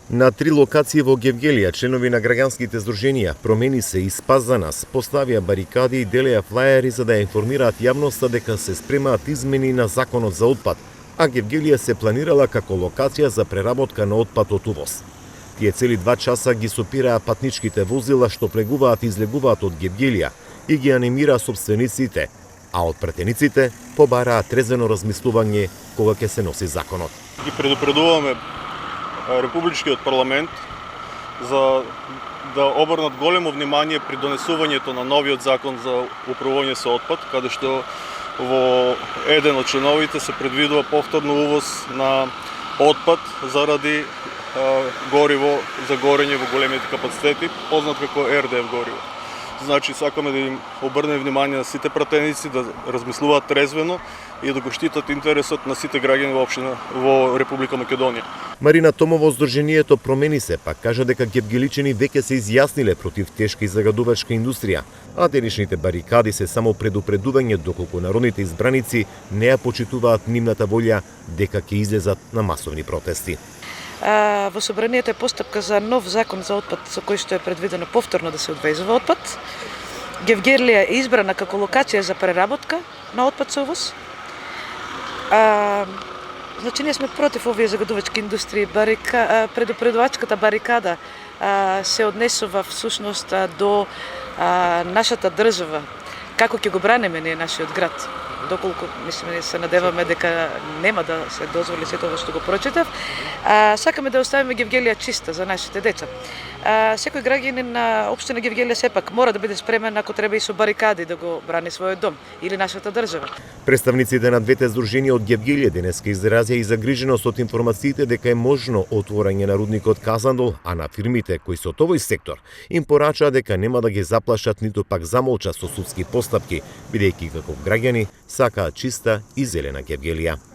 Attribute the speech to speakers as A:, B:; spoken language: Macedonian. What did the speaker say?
A: На 3 локации во Гевгелија членови на граѓанските здруженија Промени се и Спас за нас поставија барикади и делеа флаери за да информираат јавноста дека се спремаат измени на законот за отпад, а Гевгелија се планирала како локација за преработка на отпад од увоз. Тие цели 2 часа ги сопираа патничките возила што влегуваат и излегуваат од Гевгелија и ги анимираа собствениците, а од претениците побараа трезвено размислување кога ќе се носи законот.
B: Ги предупредуваме Републичкиот парламент за да обрнат големо внимание при донесувањето на новиот закон за управување со отпад, каде што во еден од членовите се предвидува повторно увоз на отпад заради гориво за горење во големите капацитети, познат како РДФ гориво. Значи, сакаме да им обрнеме внимание на сите пратеници да размислуваат трезвено и да го штитат интересот на сите граѓани во општина во Република Македонија.
A: Марина Томова од Здруженијето Промени се пак кажа дека гевгеличани веќе се изјасниле против тешка и загадувачка индустрија, а денешните барикади се само предупредување доколку народните избраници не ја почитуваат нивната волја дека ќе излезат на масовни протести.
C: Во собранието е постапка за нов закон за отпад со кој што е предвидено повторно да се одвезува отпад. Гевгелија е избрана како локација за преработка на отпад со увоз. Значи, ние сме против овие загадувачки индустрии. Предупредувачката барикада се однесува всушност до нашата држава. Како ќе го бранеме ние нашиот град? Доколку, мислиме, се надеваме дека нема да се дозволи сето ова што го прочитав. Сакаме да оставиме Гевгелија чиста за нашите деца. Секој граѓанин на општина Гевгелија сепак мора да биде спремен ако треба и со барикади да го брани својот дом или нашата држава.
A: Представниците на двете здруженија од Гевгелија денеска изразија и загриженост од информациите дека е можно отворање на рудникот Казандол, а на фирмите кои се од овој сектор им порачаа дека нема да ги заплашат ниту пак замолчат со судски постапки, бидејќи како граѓани сакаат чиста и зелена Гевгелија.